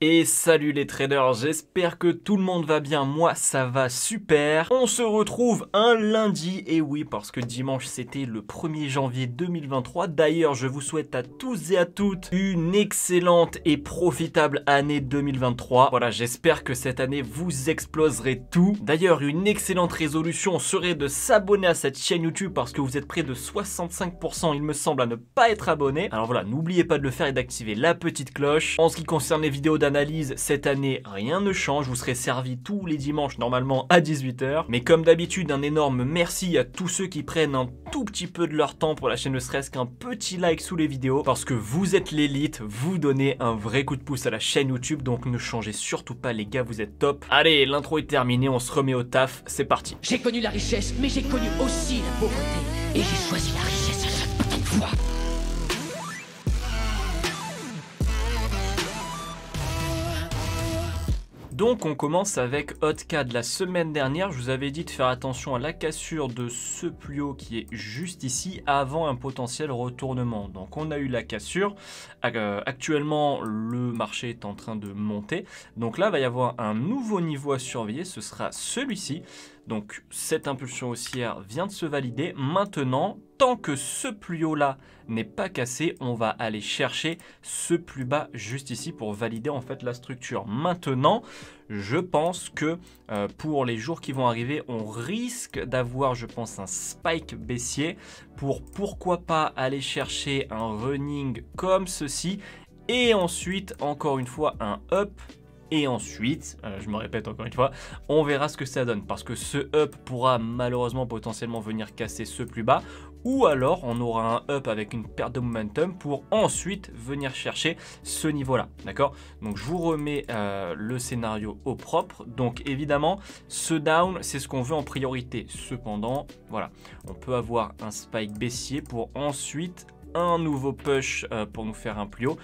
Et salut les traders, j'espère que tout le monde va bien, moi ça va super. On se retrouve un lundi, et oui parce que dimanche c'était le 1er janvier 2023. D'ailleurs je vous souhaite à tous et à toutes une excellente et profitable année 2023. Voilà, j'espère que cette année vous exploserez tout. D'ailleurs une excellente résolution serait de s'abonner à cette chaîne YouTube parce que vous êtes près de 65% il me semble à ne pas être abonné. Alors voilà, n'oubliez pas de le faire et d'activer la petite cloche. En ce qui concerne les vidéos d'analyse, cette année, rien ne change. Vous serez servi tous les dimanches, normalement à 18 h. Mais comme d'habitude, un énorme merci à tous ceux qui prennent un tout petit peu de leur temps pour la chaîne, ne serait-ce qu'un petit like sous les vidéos. Parce que vous êtes l'élite, vous donnez un vrai coup de pouce à la chaîne YouTube. Donc ne changez surtout pas les gars, vous êtes top. Allez, l'intro est terminée, on se remet au taf. C'est parti. J'ai connu la richesse, mais j'ai connu aussi la pauvreté. Et j'ai choisi la richesse à chaque putain de fois. Donc on commence avec Hotcad. La semaine dernière, je vous avais dit de faire attention à la cassure de ce plus haut qui est juste ici avant un potentiel retournement. Donc on a eu la cassure. Actuellement, le marché est en train de monter. Donc là, il va y avoir un nouveau niveau à surveiller. Ce sera celui-ci. Donc cette impulsion haussière vient de se valider. Maintenant, tant que ce plus haut là n'est pas cassé, on va aller chercher ce plus bas juste ici pour valider en fait la structure. Maintenant, je pense que pour les jours qui vont arriver, on risque d'avoir, je pense, un spike baissier pour pourquoi pas aller chercher un running comme ceci et ensuite encore une fois un up. Et ensuite, je me répète encore une fois, on verra ce que ça donne. Parce que ce up pourra malheureusement potentiellement venir casser ce plus bas. Ou alors on aura un up avec une perte de momentum pour ensuite venir chercher ce niveau-là. D'accord? Donc je vous remets le scénario au propre. Donc évidemment, ce down, c'est ce qu'on veut en priorité. Cependant, voilà, on peut avoir un spike baissier pour ensuite un nouveau push pour nous faire un plus haut.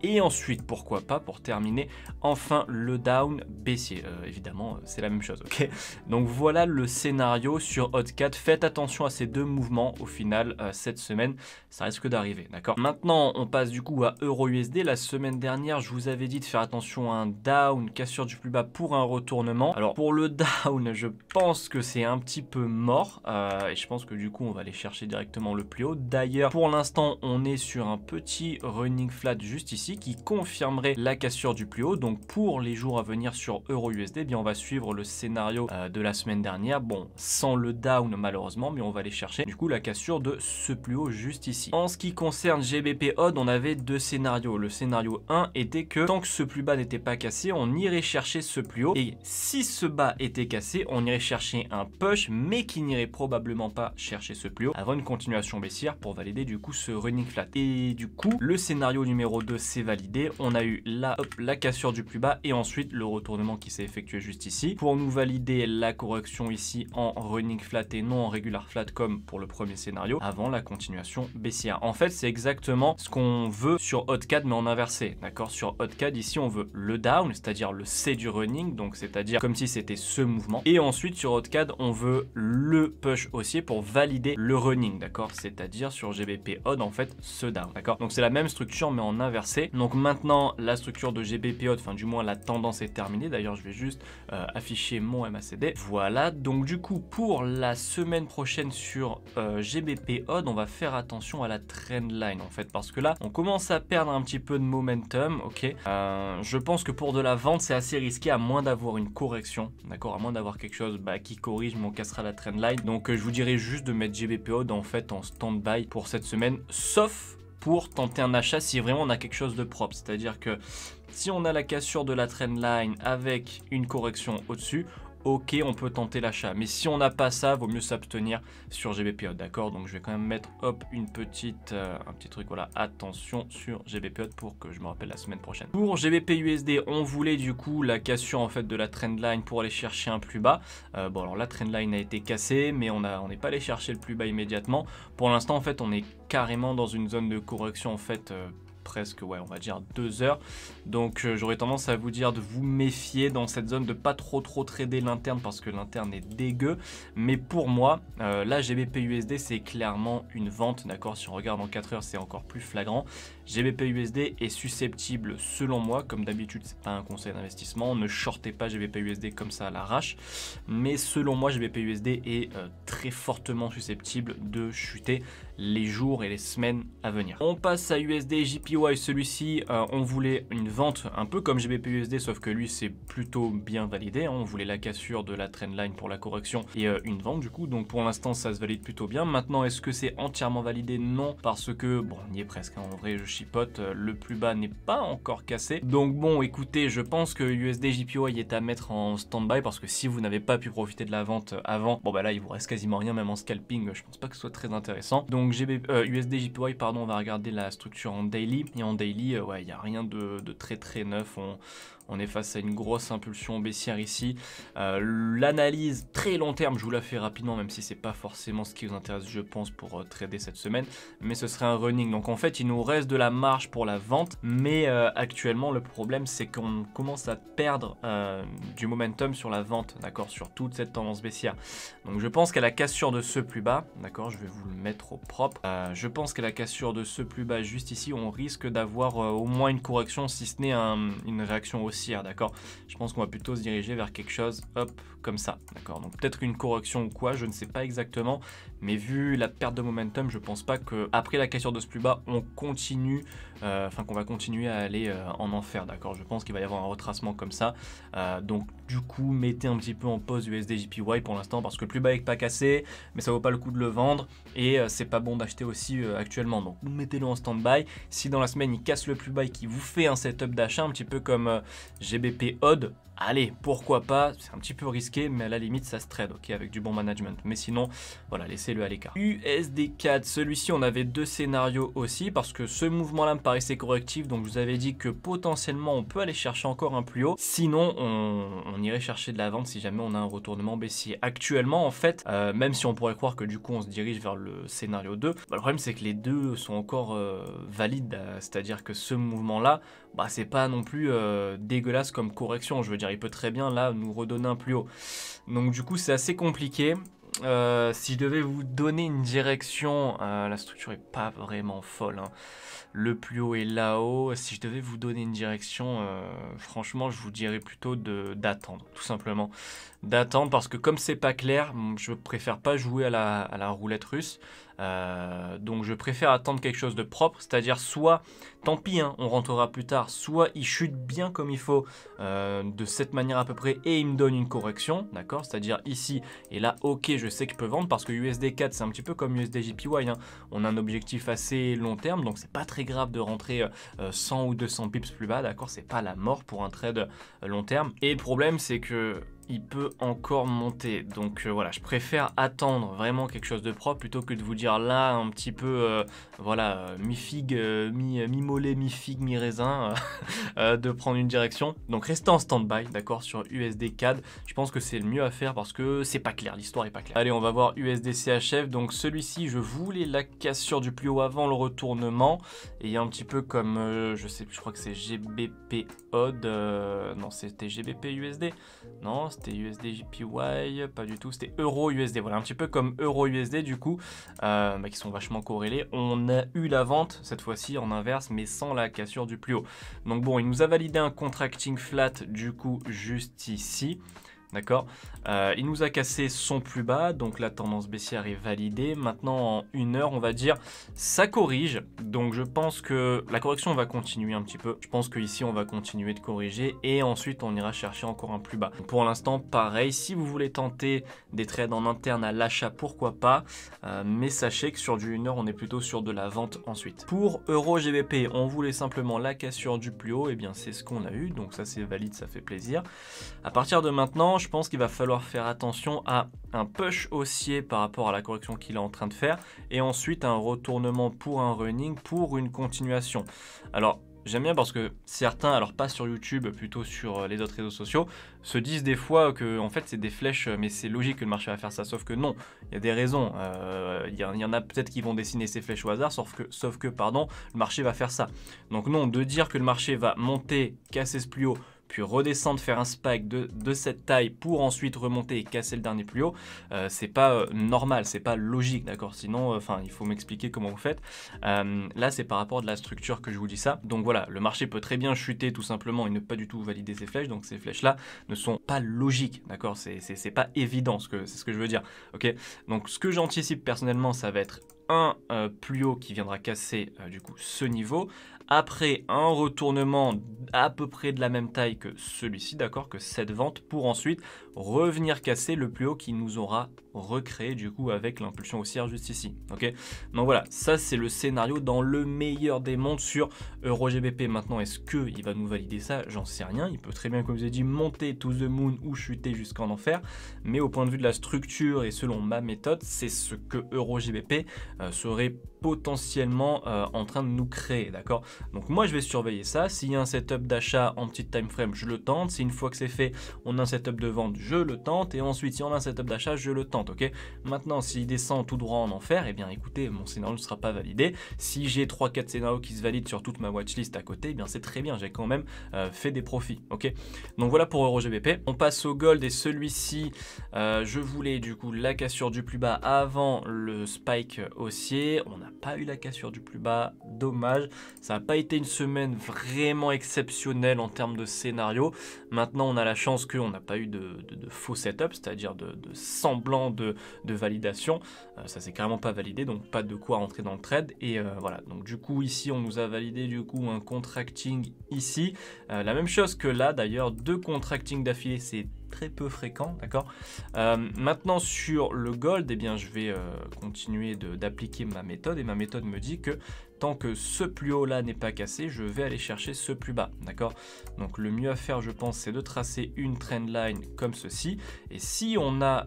Et ensuite, pourquoi pas, pour terminer, enfin le down baissier. Évidemment, c'est la même chose, ok? Donc voilà le scénario sur Hotcad. Faites attention à ces deux mouvements. Au final, cette semaine, ça risque d'arriver, d'accord? Maintenant, on passe du coup à EURUSD. La semaine dernière, je vous avais dit de faire attention à un down, cassure du plus bas pour un retournement. Alors, pour le down, je pense que c'est un petit peu mort. Et je pense que du coup, on va aller chercher directement le plus haut. D'ailleurs, pour l'instant, on est sur un petit running flat juste ici, qui confirmerait la cassure du plus haut. Donc pour les jours à venir sur EURUSD, eh bien on va suivre le scénario de la semaine dernière, bon sans le down malheureusement, mais on va aller chercher du coup la cassure de ce plus haut juste ici. En ce qui concerne GBP Odd, on avait deux scénarios. Le scénario 1 était que tant que ce plus bas n'était pas cassé, on irait chercher ce plus haut, et si ce bas était cassé, on irait chercher un push, mais qui n'irait probablement pas chercher ce plus haut avant une continuation baissière pour valider du coup ce running flat. Et du coup le scénario numéro 2 c'est validé, on a eu la cassure du plus bas et ensuite le retournement qui s'est effectué juste ici pour nous valider la correction ici en running flat et non en regular flat comme pour le premier scénario avant la continuation baissière. En fait c'est exactement ce qu'on veut sur Hotcad mais en inversé, d'accord? Sur Hotcad ici on veut le down, c'est-à-dire le C du running, donc c'est-à-dire comme si c'était ce mouvement, et ensuite sur Hotcad on veut le push haussier pour valider le running, d'accord? C'est-à-dire sur GBP Odd en fait ce down, d'accord? Donc c'est la même structure mais en inversé. Donc maintenant la structure de GBP Odd, enfin du moins la tendance est terminée. D'ailleurs je vais juste afficher mon MACD. Voilà, donc du coup pour la semaine prochaine sur GBP Odd, on va faire attention à la trendline en fait, parce que là on commence à perdre un petit peu de momentum, ok? Je pense que pour de la vente c'est assez risqué à moins d'avoir une correction, d'accord? À moins d'avoir quelque chose qui corrige mais on cassera la trendline. Donc je vous dirais juste de mettre GBP Odd en fait en stand-by pour cette semaine, sauf pour tenter un achat si vraiment on a quelque chose de propre. C'est-à-dire que si on a la cassure de la trendline avec une correction au-dessus, ok, on peut tenter l'achat. Mais si on n'a pas ça, vaut mieux s'abstenir sur GBP Odd, d'accord? Donc je vais quand même mettre, hop, un petit truc, voilà, attention sur GBP Odd pour que je me rappelle la semaine prochaine. Pour GBP USD, on voulait du coup la cassure en fait de la trendline pour aller chercher un plus bas. Bon alors la trendline a été cassée, mais on n'est pas allé chercher le plus bas immédiatement. Pour l'instant en fait on est carrément dans une zone de correction en fait presque, ouais, on va dire 2 heures. Donc j'aurais tendance à vous dire de vous méfier dans cette zone, de pas trop trader l'interne parce que l'interne est dégueu. Mais pour moi, là GBP USD c'est clairement une vente, d'accord. Si on regarde en 4 heures c'est encore plus flagrant. GBP USD est susceptible, selon moi, comme d'habitude c'est pas un conseil d'investissement, ne shortez pas GBP USD comme ça à l'arrache, mais selon moi GBP USD est très fortement susceptible de chuter les jours et les semaines à venir. On passe à USD JPY, celui-ci on voulait une vente un peu comme GBP USD, sauf que lui c'est plutôt bien validé, hein. On voulait la cassure de la trendline pour la correction et une vente du coup, donc pour l'instant ça se valide plutôt bien. Maintenant est-ce que c'est entièrement validé? Non, parce que bon on y est presque, hein. En vrai je chipote, le plus bas n'est pas encore cassé, donc bon écoutez, je pense que USD JPY est à mettre en stand-by, parce que si vous n'avez pas pu profiter de la vente avant, bon bah là il vous reste quasiment rien, même en scalping je pense pas que ce soit très intéressant. Donc USD JPY pardon, on va regarder la structure en daily, et en daily ouais il n'y a rien de très neuf, on est face à une grosse impulsion baissière ici. L'analyse très long terme, je vous la fais rapidement, même si c'est pas forcément ce qui vous intéresse, je pense, pour trader cette semaine. Mais ce serait un running. Donc en fait, il nous reste de la marge pour la vente. Mais actuellement, le problème, c'est qu'on commence à perdre du momentum sur la vente, d'accord, sur toute cette tendance baissière. Donc je pense qu'à la cassure de ce plus bas, d'accord, je vais vous le mettre au propre. Je pense qu'à la cassure de ce plus bas, juste ici, on risque d'avoir au moins une correction, si ce n'est une réaction haussière. D'accord, je pense qu'on va plutôt se diriger vers quelque chose, hop, comme ça, d'accord. Donc peut-être une correction ou quoi, je ne sais pas exactement, mais vu la perte de momentum, je pense pas que après la cassure de ce plus bas, on continue, qu'on va continuer à aller en enfer, d'accord. Je pense qu'il va y avoir un retracement comme ça, donc du coup, mettez un petit peu en pause USD JPY pour l'instant, parce que le plus bas est pas cassé, mais ça vaut pas le coup de le vendre, et c'est pas bon d'acheter aussi actuellement, donc mettez-le en stand-by. Si dans la semaine il casse le plus bas et qu'il vous fait un setup d'achat, un petit peu comme GBP Odd, allez, pourquoi pas, c'est un petit peu risqué, mais à la limite ça se trade, ok, avec du bon management. Mais sinon, voilà, laissez-le à l'écart. USD CAD, celui-ci on avait deux scénarios aussi, parce que ce mouvement-là me paraissait correctif, donc je vous avais dit que potentiellement on peut aller chercher encore un plus haut. Sinon, on irait chercher de la vente si jamais on a un retournement baissier. Actuellement, en fait, même si on pourrait croire que du coup on se dirige vers le scénario 2, le problème c'est que les deux sont encore valides, c'est-à-dire que ce mouvement-là, c'est pas non plus dégueulasse comme correction, je veux dire, il peut très bien là nous redonner un plus haut. Donc du coup c'est assez compliqué. Si je devais vous donner une direction, la structure est pas vraiment folle, hein. Le plus haut est là-haut. Si je devais vous donner une direction, franchement je vous dirais plutôt d'attendre, tout simplement. D'attendre, parce que comme c'est pas clair, je préfère pas jouer à la roulette russe. Donc je préfère attendre quelque chose de propre, c'est-à-dire soit, tant pis, hein, on rentrera plus tard, soit il chute bien comme il faut, de cette manière à peu près, et il me donne une correction, d'accord, c'est-à-dire ici, et là, ok, je sais que je peux vendre, parce que USD 4, c'est un petit peu comme USD JPY, hein. On a un objectif assez long terme, donc c'est pas très grave de rentrer 100 ou 200 pips plus bas, d'accord, c'est pas la mort pour un trade long terme, et le problème, c'est que il peut encore monter, donc voilà, je préfère attendre vraiment quelque chose de propre plutôt que de vous dire là un petit peu voilà, mi-figue, mi-mollet, mi-figue, mi-raisin, de prendre une direction. Donc restez en stand-by, d'accord, sur USD CAD, je pense que c'est le mieux à faire parce que c'est pas clair, l'histoire est pas claire. Allez, on va voir USD CHF, donc celui-ci je voulais la cassure du plus haut avant le retournement, et un petit peu comme, je sais plus, je crois que c'est GBP Odd, non c'était GBP USD, non c'était USD JPY, pas du tout, c'était Euro USD, voilà, un petit peu comme Euro USD du coup, qui sont vachement corrélés. On a eu la vente cette fois-ci en inverse, mais sans la cassure du plus haut. Donc bon, il nous a validé un contracting flat du coup juste ici. D'accord, il nous a cassé son plus bas, donc la tendance baissière est validée. Maintenant en 1 heure on va dire ça corrige, donc je pense que la correction va continuer un petit peu. Je pense qu'ici on va continuer de corriger et ensuite on ira chercher encore un plus bas. Pour l'instant pareil, si vous voulez tenter des trades en interne à l'achat, pourquoi pas, mais sachez que sur du 1 heure on est plutôt sur de la vente ensuite. Pour Euro GBP, on voulait simplement la cassure du plus haut, et bien c'est ce qu'on a eu, donc ça c'est valide, ça fait plaisir. À partir de maintenant, je pense qu'il va falloir faire attention à un push haussier par rapport à la correction qu'il est en train de faire, et ensuite un retournement pour un running, pour une continuation. Alors j'aime bien parce que certains, alors pas sur YouTube, plutôt sur les autres réseaux sociaux, se disent des fois que en fait c'est des flèches, mais c'est logique que le marché va faire ça, sauf que non, il y a des raisons, il y en a peut-être qui vont dessiner ces flèches au hasard, sauf que pardon, le marché va faire ça. Donc non, de dire que le marché va monter, casser ce plus haut, puis redescendre, faire un spike de cette taille pour ensuite remonter et casser le dernier plus haut, c'est pas normal, c'est pas logique, d'accord? Sinon, il faut m'expliquer comment vous faites. Là, c'est par rapport à de la structure que je vous dis ça. Donc voilà, le marché peut très bien chuter tout simplement et ne pas du tout valider ces flèches. Donc ces flèches-là ne sont pas logiques, d'accord? C'est pas évident, c'est ce que je veux dire, ok? Donc ce que j'anticipe personnellement, ça va être un plus haut qui viendra casser du coup ce niveau. Après un retournement à peu près de la même taille que celui-ci, d'accord, que cette vente, pour ensuite revenir casser le plus haut qui nous aura recréé du coup avec l'impulsion haussière juste ici, ok? Donc voilà, ça c'est le scénario dans le meilleur des mondes sur EuroGBP. Maintenant, est-ce qu'il va nous valider ça? J'en sais rien. Il peut très bien, comme je vous ai dit, monter to the moon ou chuter jusqu'en enfer, mais au point de vue de la structure et selon ma méthode, c'est ce que EuroGBP serait potentiellement en train de nous créer, d'accord? Donc moi je vais surveiller ça. S'il y a un setup d'achat en petit time frame, je le tente. Si une fois que c'est fait, on a un setup de vente, je le tente. Et ensuite, si on a un setup d'achat, je le tente, ok? Maintenant, s'il descend tout droit en enfer, eh bien écoutez, mon scénario ne sera pas validé. Si j'ai 3-4 scénarios qui se valident sur toute ma watchlist à côté, eh bien c'est très bien, j'ai quand même fait des profits, ok? Donc voilà pour EuroGBP. On passe au gold et celui-ci, je voulais du coup la cassure du plus bas avant le spike haussier. On n'a pas eu la cassure du plus bas, dommage. Ça n'a pas été une semaine vraiment exceptionnelle en termes de scénario. Maintenant, on a la chance qu'on n'a pas eu de faux setup, c'est-à-dire de semblant de validation. Ça s'est carrément pas validé, donc pas de quoi rentrer dans le trade. Et voilà, donc du coup ici, on nous a validé du coup un contracting ici. La même chose que là, d'ailleurs, 2 contracting d'affilée, c'est très peu fréquent, d'accord? Maintenant sur le gold, eh bien je vais continuer d'appliquer ma méthode et ma méthode me dit que tant que ce plus haut là n'est pas cassé, je vais aller chercher ce plus bas, d'accord? Donc le mieux à faire, je pense, c'est de tracer une trendline comme ceci, et si on a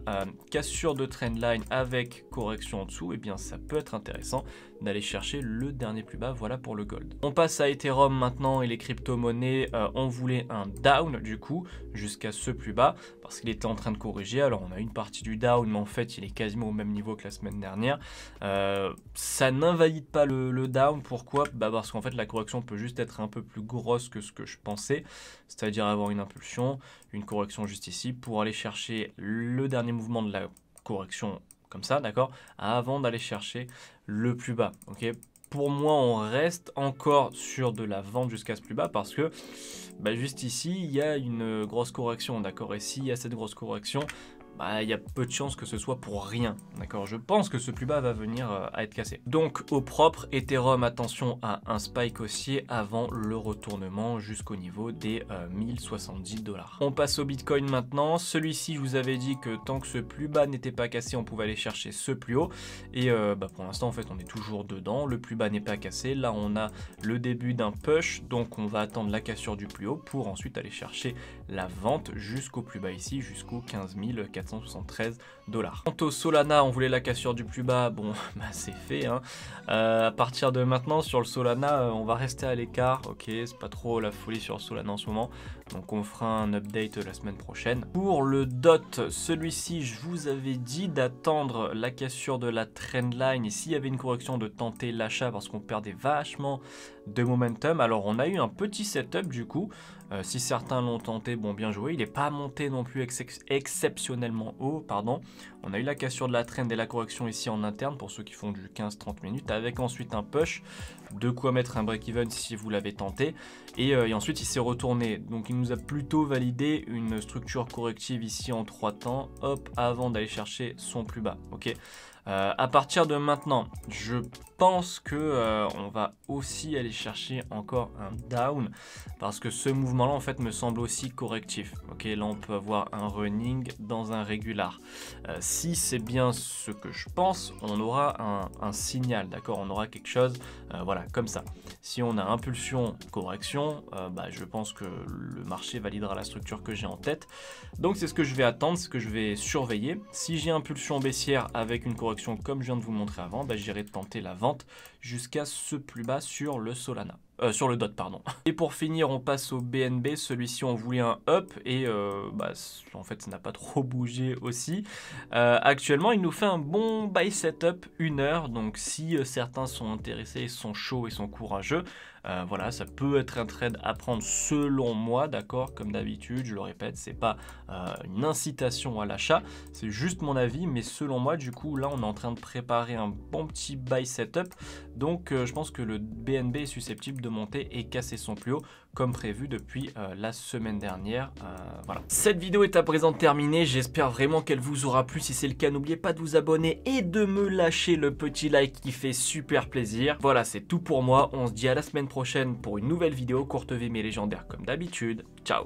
cassure de trendline avec correction en dessous, eh bien ça peut être intéressant d'aller chercher le dernier plus bas. Voilà pour le gold. On passe à Ethereum maintenant et les crypto-monnaies. On voulait un down du coup jusqu'à ce plus bas parce qu'il était en train de corriger. Alors on a une partie du down, mais en fait il est quasiment au même niveau que la semaine dernière. Ça n'invalide pas le down. Pourquoi? Parce qu'en fait la correction peut juste être un peu plus grosse que ce que je pensais, c'est-à-dire avoir une impulsion, une correction juste ici pour aller chercher le dernier mouvement de la correction comme ça, d'accord, avant d'aller chercher le plus bas, ok? Pour moi, on reste encore sur de la vente jusqu'à ce plus bas parce que juste ici, il y a une grosse correction, d'accord? Et s'il y a cette grosse correction, il y a peu de chances que ce soit pour rien, d'accord? Je pense que ce plus bas va venir à être cassé. Donc au propre, Ethereum, attention à un spike haussier avant le retournement jusqu'au niveau des 1070 $. On passe au Bitcoin maintenant. Celui-ci, je vous avais dit que tant que ce plus bas n'était pas cassé, on pouvait aller chercher ce plus haut. Et pour l'instant, en fait, on est toujours dedans. Le plus bas n'est pas cassé. Là, on a le début d'un push, donc on va attendre la cassure du plus haut pour ensuite aller chercher la vente jusqu'au plus bas ici, jusqu'au 15 473 $. Quant au Solana, on voulait la cassure du plus bas, bon c'est fait, hein. À partir de maintenant sur le Solana, on va rester à l'écart, ok, c'est pas trop la folie sur le Solana en ce moment, donc on fera un update la semaine prochaine. Pour le DOT, celui-ci, je vous avais dit d'attendre la cassure de la trendline et s'il y avait une correction de tenter l'achat parce qu'on perdait vachement de momentum. Alors on a eu un petit setup du coup, si certains l'ont tenté, bon bien joué, il n'est pas monté non plus exceptionnellement haut, pardon. On a eu la cassure de la trend et la correction ici en interne pour ceux qui font du 15-30 minutes avec ensuite un push, de quoi mettre un break-even si vous l'avez tenté et ensuite il s'est retourné, donc il nous a plutôt validé une structure corrective ici en 3 temps, hop, avant d'aller chercher son plus bas, ok. À partir de maintenant, je pense que on va aussi aller chercher encore un down parce que ce mouvement là en fait me semble aussi correctif, ok. Là on peut avoir un running dans un régular, si c'est bien ce que je pense, on aura un signal, d'accord, on aura quelque chose voilà comme ça. Si on a impulsion correction, je pense que le marché validera la structure que j'ai en tête, donc c'est ce que je vais attendre, ce que je vais surveiller. Si j'ai impulsion baissière avec une correction comme je viens de vous montrer avant, j'irai tenter la vente jusqu'à ce plus bas sur le Solana. Sur le DOT, pardon. Et pour finir, on passe au BNB. Celui-ci, on voulait un up et en fait, ça n'a pas trop bougé aussi. Actuellement, il nous fait un bon buy setup 1 heure. Donc, si certains sont intéressés, sont chauds et sont courageux, Voilà, ça peut être un trade à prendre selon moi, d'accord? Comme d'habitude, je le répète, c'est pas une incitation à l'achat, c'est juste mon avis, mais selon moi, du coup, là, on est en train de préparer un bon petit buy setup, donc je pense que le BNB est susceptible de monter et casser son plus haut, comme prévu depuis la semaine dernière. Voilà. Cette vidéo est à présent terminée, j'espère vraiment qu'elle vous aura plu. Si c'est le cas, n'oubliez pas de vous abonner et de me lâcher le petit like qui fait super plaisir. Voilà, c'est tout pour moi, on se dit à la semaine prochaine pour une nouvelle vidéo, courte vie mais légendaire comme d'habitude. Ciao.